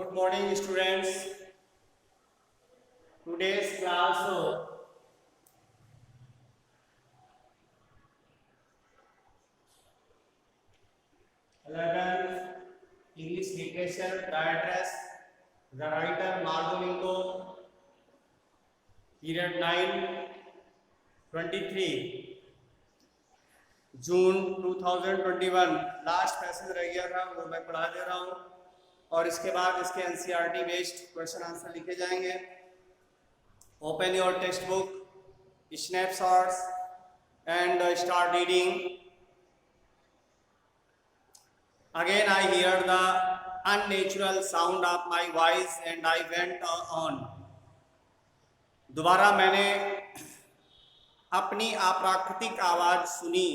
Good morning, students. Today's class 11 English literature. The address, the writer Margolingo. Period 9, 23 June 2021। Last passage रह गया था, वो मैं पढ़ा दे रहा हूँ और इसके बाद इसके एनसीईआरटी बेस्ड क्वेश्चन आंसर लिखे जाएंगे। Open your text book, snapshots and start reading. Again I hear the unnatural sound of my voice and I went on. दोबारा मैंने अपनी अप्राकृतिक आवाज सुनी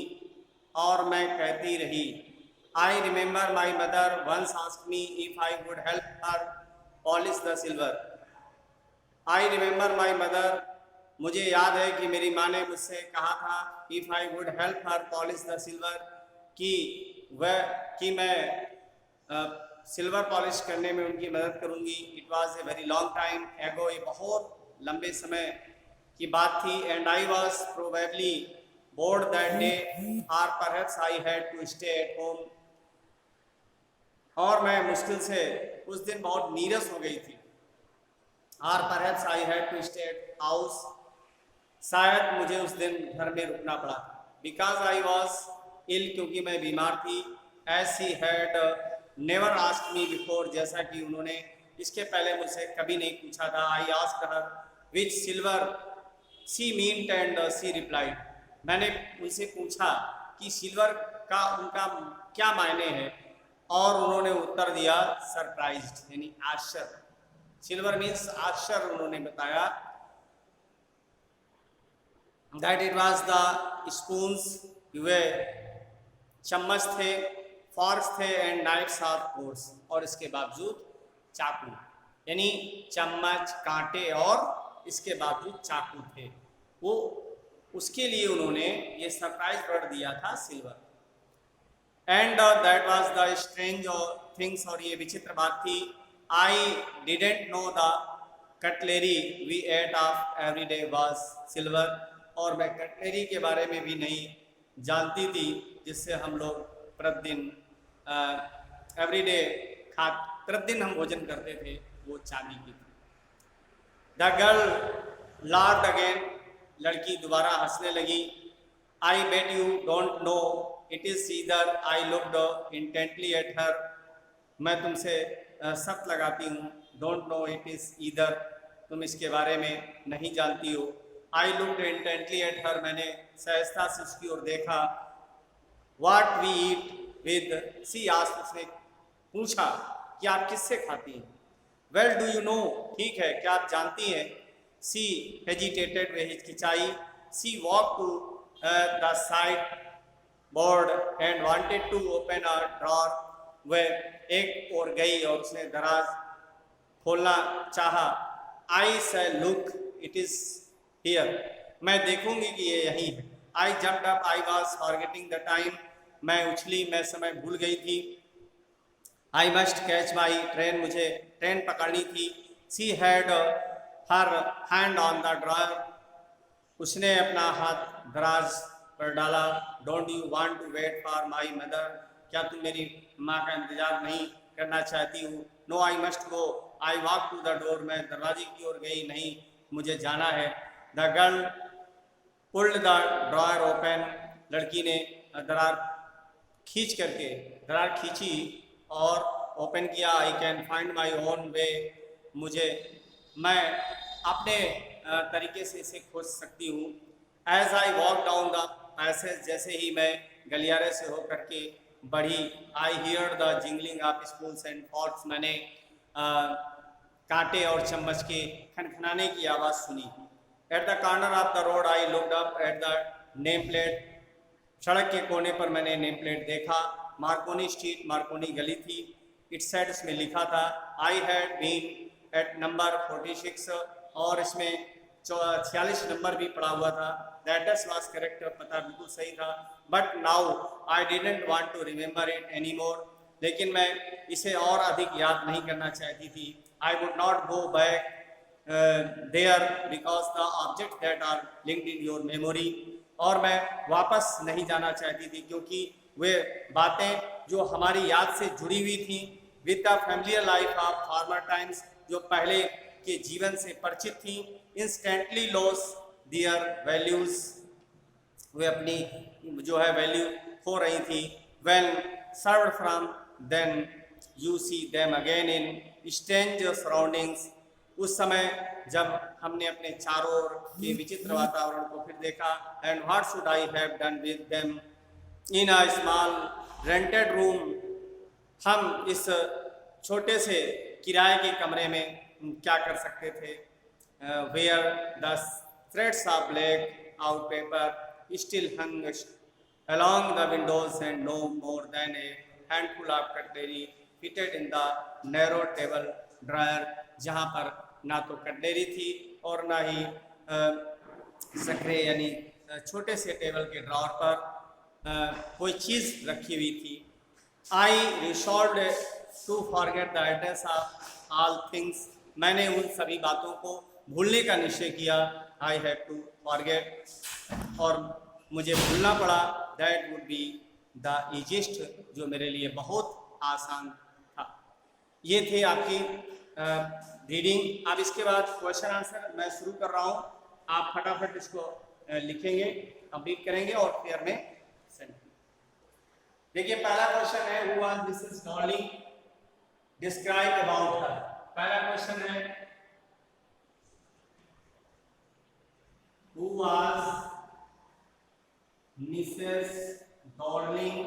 और मैं कहती रही। I remember my mother once asked me if I would help her polish the silver. I remember my mother, मुझे याद है कि मेरी माँ ने मुझसे कहा था if I would help her polish the silver, कि मैं सिल्वर पॉलिश करने में उनकी मदद करूंगी। It was a very long time ago, ये बहुत लंबे समय की बात थी। And I was probably bored that day और perhaps I had to stay at home, और मैं मुश्किल से उस दिन बहुत नीरस हो गई थी। और perhaps I had to stay at house, शायद मुझे उस दिन घर में रुकना पड़ा। बिकॉज आई वॉज इल, क्योंकि मैं बीमार थी। As she had never asked me before, जैसा कि उन्होंने इसके पहले मुझसे कभी नहीं पूछा था। I asked her which silver she meant and she replied, मैंने उनसे पूछा कि सिल्वर का उनका क्या मायने है, और उन्होंने उत्तर दिया सरप्राइज्ड, यानी आश्चर्य। सिल्वर मीन्स आश्चर्य, उन्होंने बताया। That it was the spoons, वे चम्मच थे, फॉर्क्स थे एंड नाइफ्स ऑफ कोर्स, और इसके बावजूद चाकू, यानी चम्मच, कांटे और इसके बावजूद चाकू थे। वो उसके लिए उन्होंने ये सरप्राइज वर्ड दिया था silver. And that was the strange things, और ये विचित्र बात थी। I didn't know the cutlery we ate off every day was silver, और मैं कटलेरी के बारे में भी नहीं जानती थी जिससे हम लोग प्रतिदिन एवरीडे प्रतिदिन हम भोजन करते थे, वो चांदी की थी। द गर्ल लाफ्ड अगेन, लड़की दोबारा हंसने लगी। I bet you don't know it is either, I looked intently at her, मैं तुमसे सख्त लगाती हूँ। Don't know it is either, तुम इसके बारे में नहीं जानती हो। I looked intently at her, मैंने सहजता से उसकी ओर देखा। What we eat with she asked, उसने पूछा कि आप किससे खाती हैं। वेल डू यू नो, ठीक है, क्या आप जानती हैं। सी हेजिटेटेड, वे हिचकिचाई। She walk to the sideboard and wanted to open a drawer, वह एक ओर गई और उसने दराज खोलना चाहा। आई से लुक इट इज हियर, मैं देखूंगी कि ये यही है। I jumped up, I was forgetting the time, मैं उछली, मैं समय भूल गई थी। I must catch my train, मुझे ट्रेन पकड़नी थी। She had her hand on the drawer, उसने अपना हाथ दराज पर डाला। Don't you want to wait for my mother, क्या तुम मेरी माँ का इंतजार नहीं करना चाहती हो। No I must go, I walk to the door, मैं दरवाजे की ओर गई, नहीं मुझे जाना है। The girl pulled the drawer open, लड़की ने दरार खींची और ओपन किया। I can find my own way, मैं अपने तरीके से इसे खोज सकती हूँ। As I walk down the passage, जैसे ही मैं गलियारे से होकर के बढ़ी। I hear the jingling of spoons and forex, मैंने कांटे और चम्मच के खनखनाने की आवाज़ सुनी। At the corner of the road I looked up at the name plate, सड़क के कोने पर मैंने नेम प्लेट देखा। मार्कोनी स्ट्रीट, मार्कोनी गली थी। इट सेड, इसमें लिखा था। I had been at number 46, और इसमें 46 नंबर भी पड़ा हुआ था। द एड्रेस वॉज करेक्ट, पता बिल्कुल सही था। But now I didn't want to remember it any more, लेकिन मैं इसे और अधिक याद नहीं करना चाहती थी। I would not go back there because the object that are linked in your memory, और मैं वापस नहीं जाना चाहती थी क्योंकि वे बातें जो हमारी याद से जुड़ी हुई थी with the familiar life of former times, जो पहले के जीवन से परिचित थी, इंस्टेंटली लॉस दियर वैल्यूज, वे अपनी जो है वैल्यू खो रही थी। When served from then you see them again in strange surroundings, उस समय जब हमने अपने चारों ओर के विचित्र वातावरण को फिर देखा। And what should I have done with them in a small rented room, हम इस छोटे से किराए के कमरे में क्या कर सकते थे। Where the threads of black out paper still hung along the windows and no more than a handful of cutlery fitted in the narrow table drawer, जहाँ पर ना तो कटलेरी थी और ना ही सकरे यानी छोटे से टेबल के ड्रॉर पर कोई चीज़ रखी हुई थी। I resolved to forget the address of all things, मैंने उन सभी बातों को भूलने का निश्चय किया। आई हैव टू फॉरगेट, और मुझे भूलना पड़ा। That would be the easiest, जो मेरे लिए बहुत आसान था। ये थे आपकी रीडिंग। अब इसके बाद क्वेश्चन आंसर मैं शुरू कर रहा हूँ, आप फटाफट इसको लिखेंगे, कंप्लीट करेंगे और पेयर में सेंड। देखिए पहला क्वेश्चन है, who was Mrs Darling, describe about her. पहला क्वेश्चन है, who was Mrs Darling.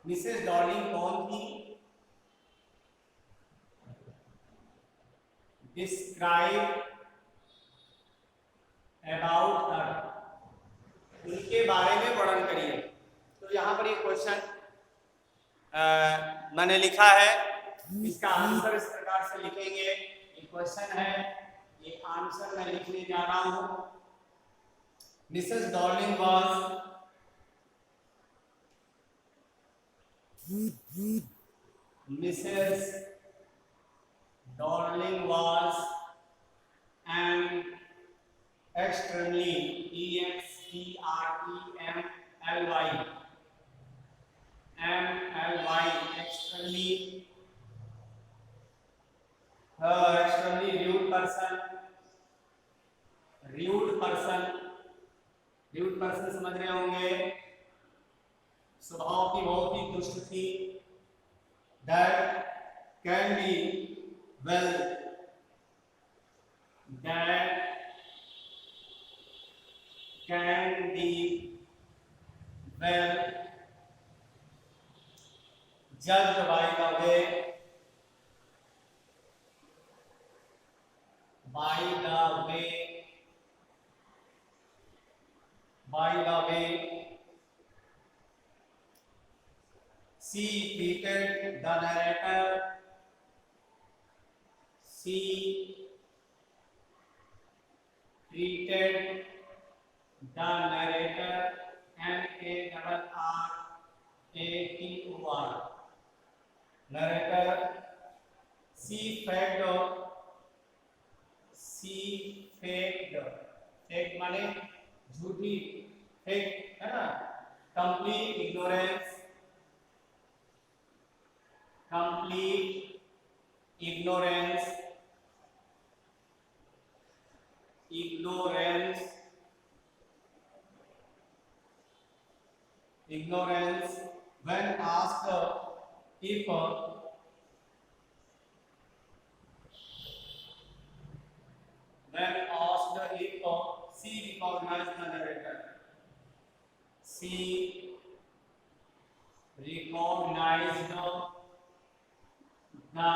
Mrs Darling कौन थी? डिस्क्राइब अबाउट हर, उनके बारे में वर्णन करिए। तो यहाँ पर ये क्वेश्चन मैंने लिखा है, इसका आंसर इस प्रकार से लिखेंगे। ये क्वेश्चन है, ये आंसर मैं लिखने जा रहा हूं। Mrs Darling was Mrs. Darling was an extremely extremely rude person। rude person समझ रहे होंगे, स्वभाव की बहुत ही दुष्ट थी। that can be well judged by the way she treated the narrator, N-A-R-R-A-T-O-R, narrator। she faked माने झूठी, फेक है ना, complete ignorance when asked if she recognized the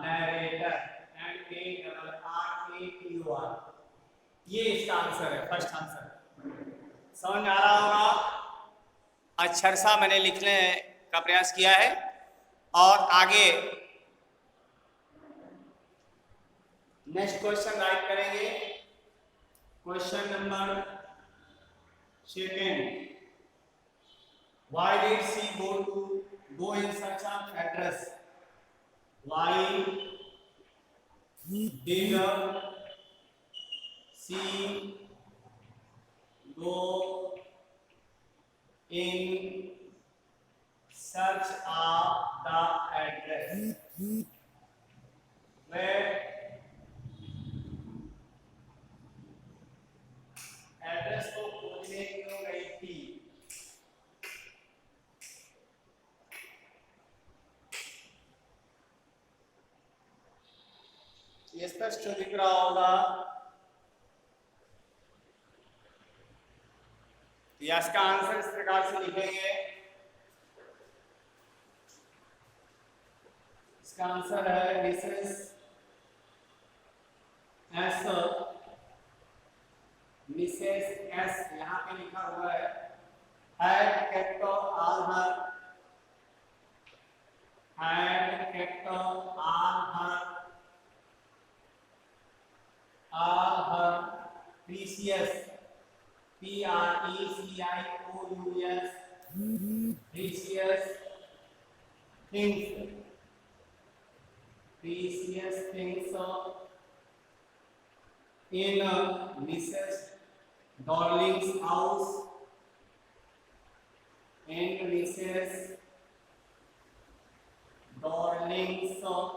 narrator, N-A-R-R-A-T-O-R। ये इसका आंसर है, फर्स्ट आंसर। समझ में आ रहा होगा। अक्षरशः मैंने लिखने का प्रयास किया है। और आगे नेक्स्ट क्वेश्चन राइट करेंगे। Question number 2, why did she go to go in search of address. While did she go in search of the address? Where address को खोजने क्यों गई थी? ये स्पष्ट दिख रहा होगा। यस का आंसर इस प्रकार से लिखेंगे। इसका आंसर है मिसेस एस, यहाँ पे लिखा हुआ है had kept all her precious precious precious things in Mrs. Darling's house, in Mrs. Darling's house.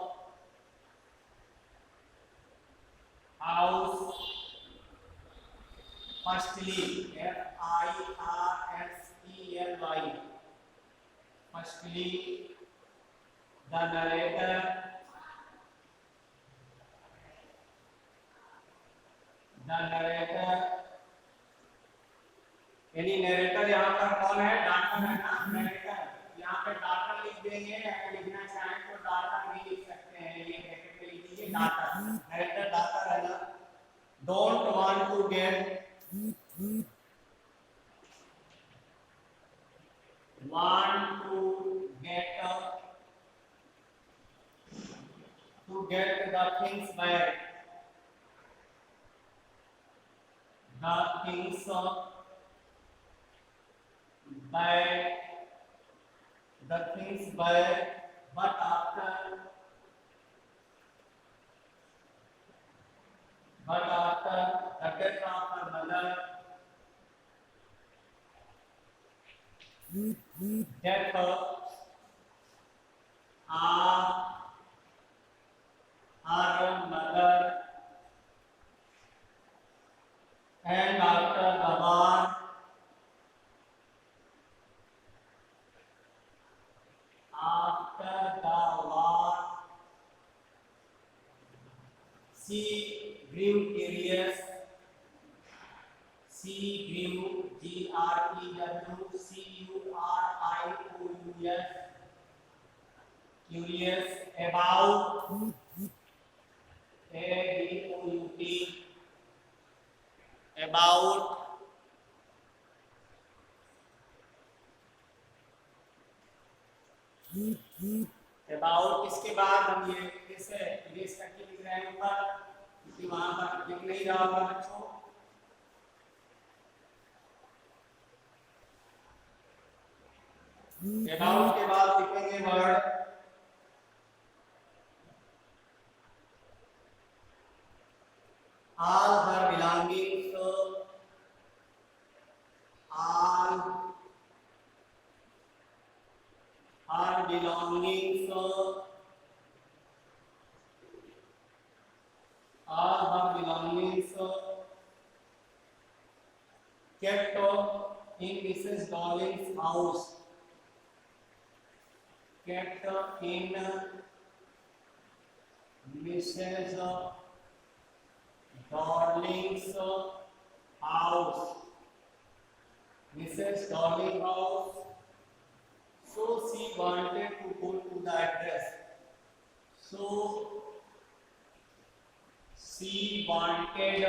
Firstly, Firstly, firstly, the narrator यानी नरेटर यहाँ पर कौन है? डाटा है ना, नरेटर। यहाँ पे डाटा लिख देंगे, अगर लिखना चाहें तो डाटा भी लिख सकते हैं। ये ब्रैकेट में लिख दीजिए डाटा, नरेटर डाटा है ना। Don't want to get the things back, the things back, but after the death of her mother, death of her mother, and after the war, she grew curious. She grew GREWCURIOUS curious about about इसके बाद हम ये कैसे erase करके लिख रहे हैं ऊपर, क्योंकि वहां पर दिख नहीं रहा होगा बच्चों। अबाउट के बाद लिखेंगे word all her belongings, all her belongings kept in Mrs. Darling's house, kept in Mrs. Darling's house, Mrs. Darling's house. So she wanted to go to the address. So she wanted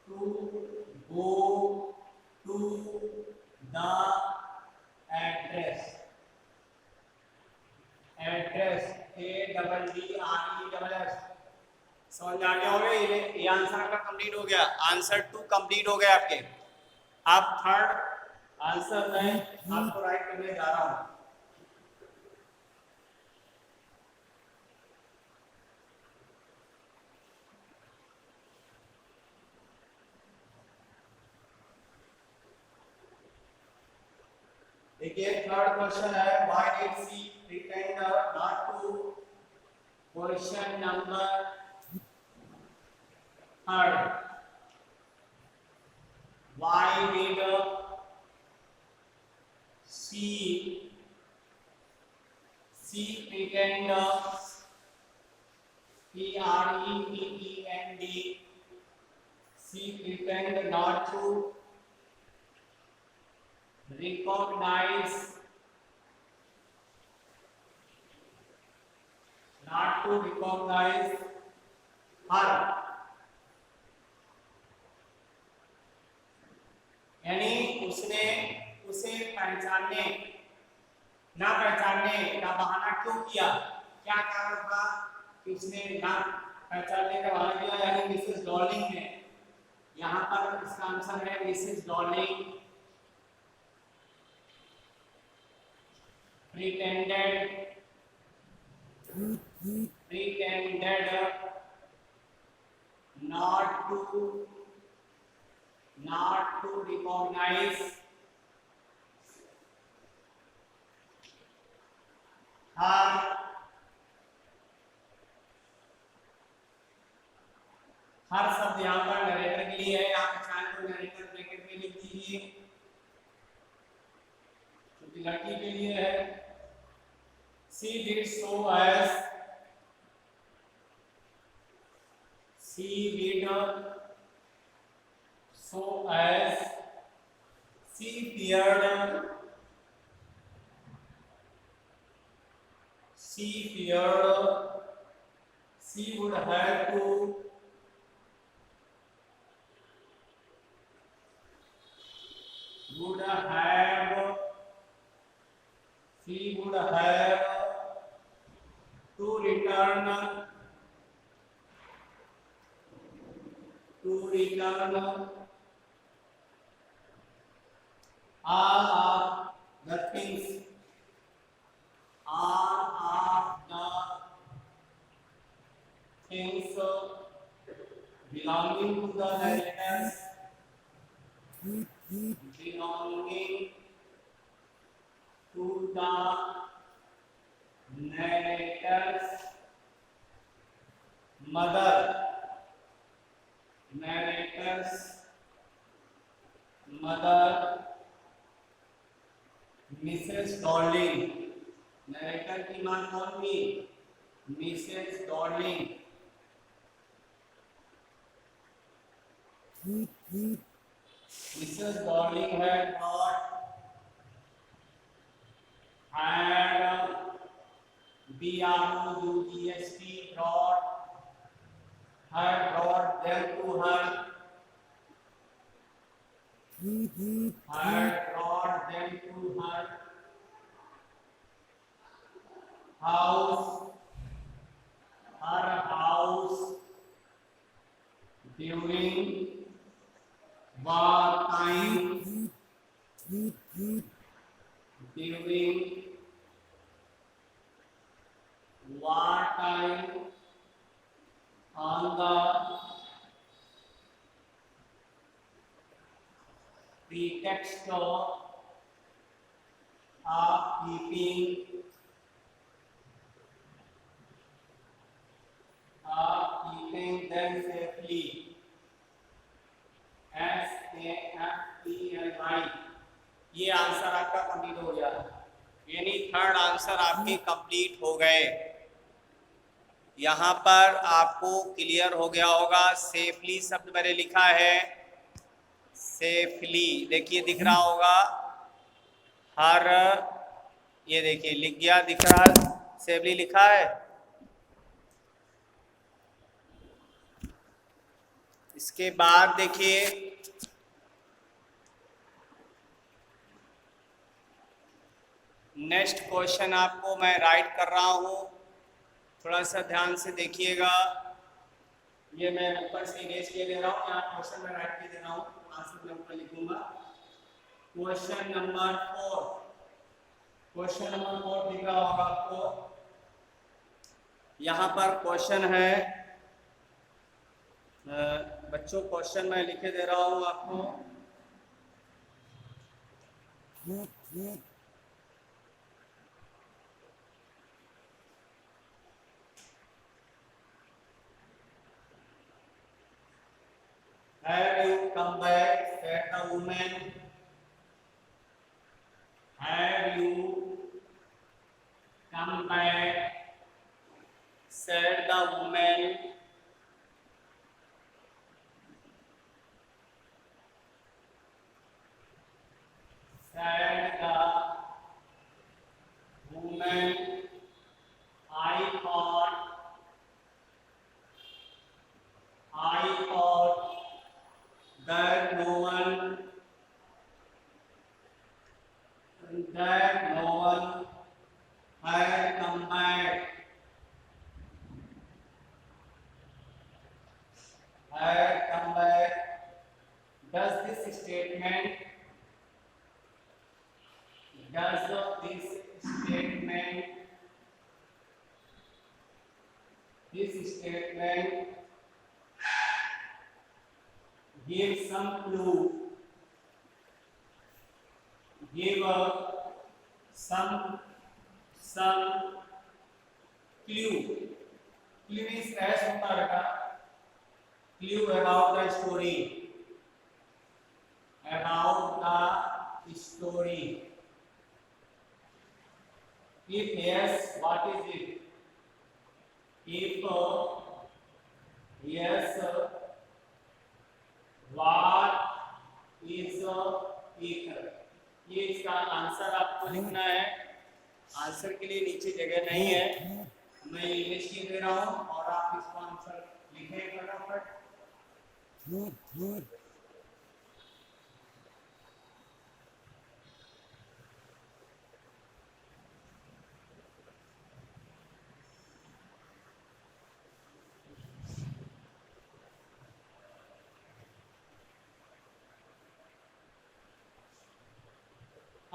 to go to the address. Address ADDRESS। समझ आ गया होगा? ये answer आपका complete हो गया। Answer 2 complete हो गया आपके। अब थर्ड आंसर मैं आपको राइट करने जा रहा हूं। देखिए थर्ड क्वेश्चन है, why did she pretend not to. Question number third, why did she pretend, pretend, she pretend not to recognize, her, यानी उसने उसे ना पहचानने का बहाना क्यों किया? क्या कारण था कि उसने ना पहचानने का बहाना किया? यानी मिसेस डॉर्लिंग ने, यहाँ पर इसका आंसर है Mrs Darling pretended not to recognize हर शब्द यहाँ पर नरेटर के लिए है। आप चाहें तो नरेटर ब्रैकेट में लिख दीजिए, क्योंकि लड़की के लिए है। She did so as, she did so as, she feared, she would have to return all of the things, belonging to the narrators, mother, Mrs Darling. Narrator की मां कौन थी? Mrs Darling. Mrs Darling had brought them to her, house, during war time, on the pretext of keeping them safely, SAFELY। ये answer आपका complete हो गया, यानी third answer आपके कंप्लीट हो गए। यहाँ पर आपको क्लियर हो गया होगा। सेफली शब्द मैंने लिखा है, सेफली देखिए दिख रहा होगा, हर, ये देखिए लिख गया, दिख रहा है, सेफली लिखा है। इसके बाद देखिए नेक्स्ट क्वेश्चन आपको मैं राइट कर रहा हूं, थोड़ा सा ध्यान से देखिएगा। ये मैं ऊपर से इरेज किए दे रहा हूँ, यहाँ क्वेश्चन में राइट किए दे रहा हूँ, आंसर मैं ऊपर लिखूंगा। क्वेश्चन नंबर 4, क्वेश्चन नंबर 4 दिख रहा होगा आपको। यहाँ पर क्वेश्चन है, बच्चों क्वेश्चन मैं लिखे दे रहा हूँ आपको। Have you come back? Said the woman. Have you come back? Said the woman. Said the woman. I thought that no one had come back. Had come back. Does this statement this statement give some clue, give some clue. Clue is as होता है बेटा, clue about the story, about the story. If yes, what is it? If yes, what is it? ये इसका answer आपको लिखना है। Answer के लिए नीचे जगह नहीं है, मैं इंग्लिश की दे रहा हूँ और आप इसका आंसर लिखें फटाफट।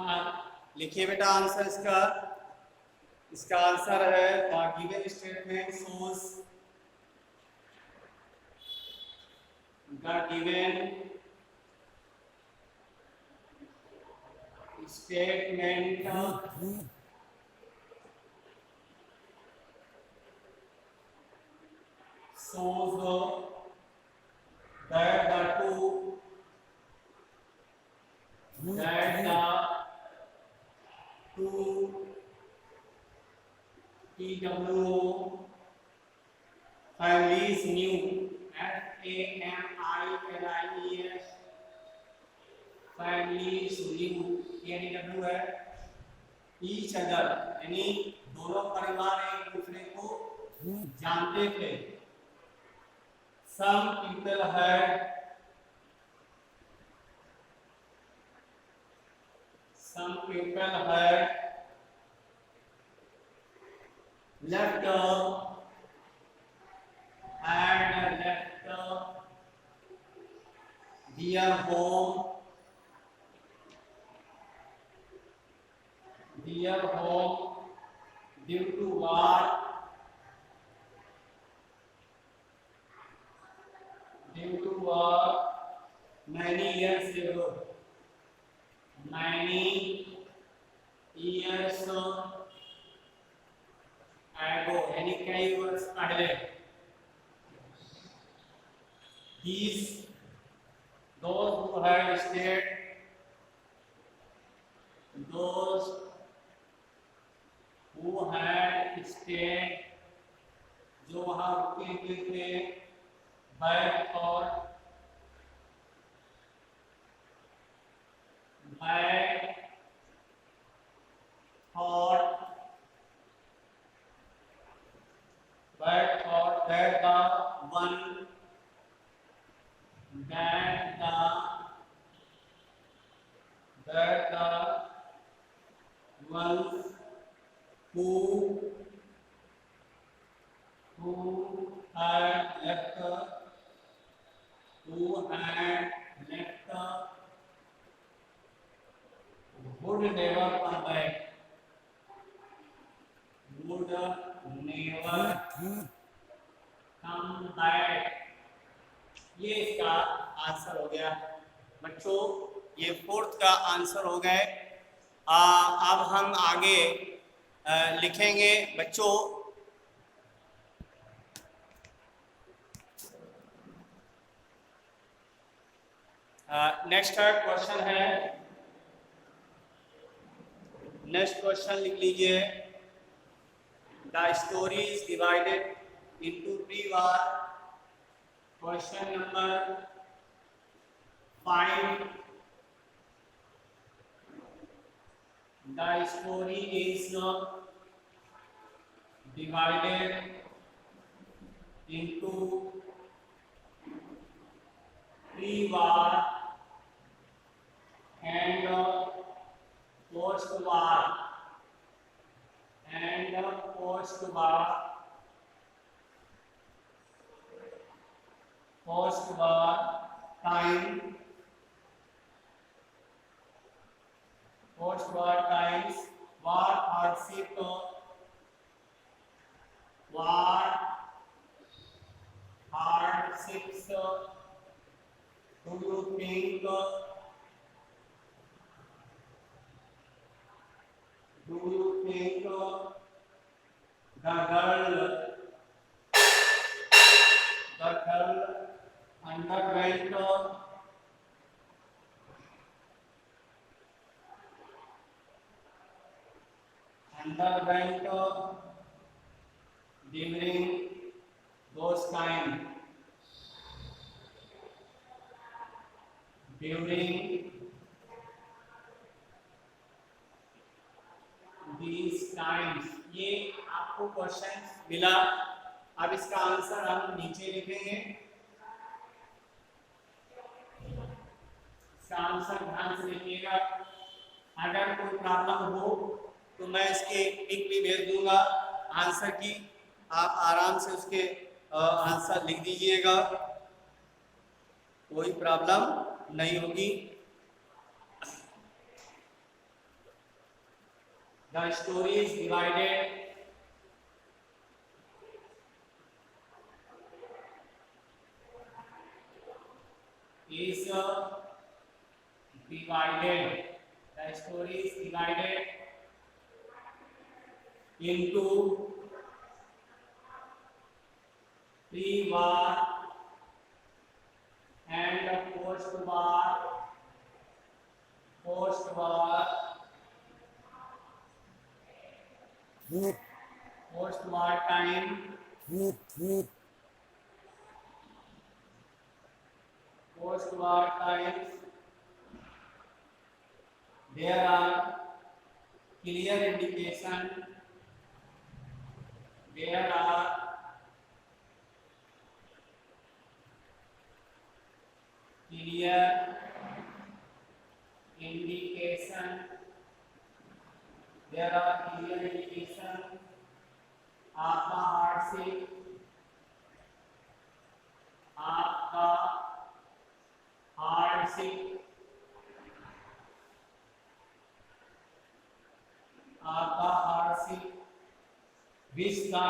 हाँ लिखिए बेटा आंसर इसका। इसका आंसर है the given statement shows the given statement shows that the two TWO families knew, FAMILIES, families knew, TW है, each other यानी दोनों परिवार एक दूसरे को जानते थे। Some people had left their home due to war, many years ago, यानी कई वर्ष पहले। Those who had stayed, जो वहां रुके हुए थे, back thought that the ones who had left would never come back, would never come back। ये इसका आंसर हो गया बच्चों, ये फोर्थ का आंसर हो गए। अब हम आगे लिखेंगे बच्चों। नेक्स्ट क्वेश्चन है, नेक्स्ट क्वेश्चन लिख लीजिए। The story is divided into pre-war। Question number 5। The story is divided into pre-war and post-war post-war time, post-war times, war hardship, war hardships। Do you think the girl underwent during those time, during these times। ये आपको question मिला। अब इसका answer हम नीचे लिखेंगे। इसका answer ध्यान से लिखिएगा। अगर कोई प्रॉब्लम हो तो मैं इसके पिक भी भेज दूंगा आंसर की, आप आराम से उसके आंसर लिख दीजिएगा, कोई प्रॉब्लम नहीं होगी। The story is divided the story is divided into pre-war and post-war time, post-war times। There are clear indication, there are clear indication, there are clear indication आपका hardship which the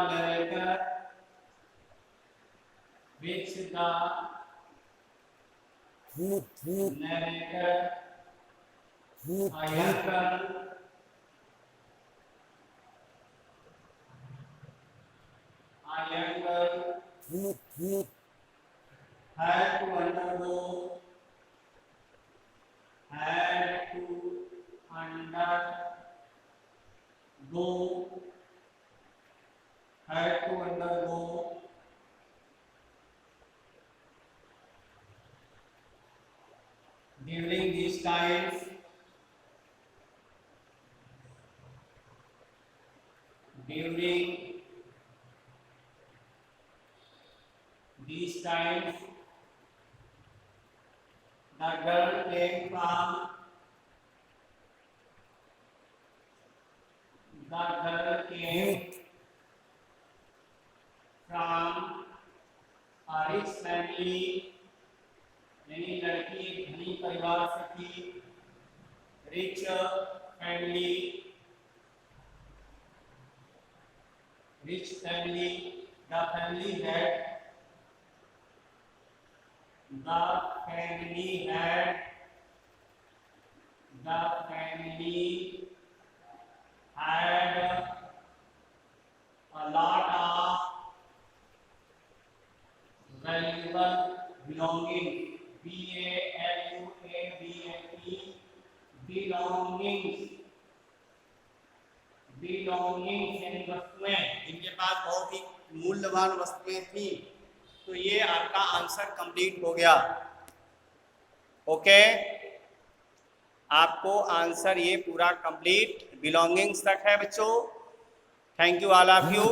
narrator a young girl had to undergo during these times, the girl came from a rich family, यानी लड़की एक धनी परिवार से थी। Rich family, rich family, the family had the family had a lot of valuable belongings. B-A-L-U-A-B-L-E, belongings, belongings यानी वस्तुएं, इनके पास बहुत ही मूल्यवान वस्तुएं थी। तो ये आपका आंसर कंप्लीट हो गया। ओके, आपको आंसर ये पूरा कंप्लीट बिलोंगिंग्स तक है बच्चों। Thank you all of you.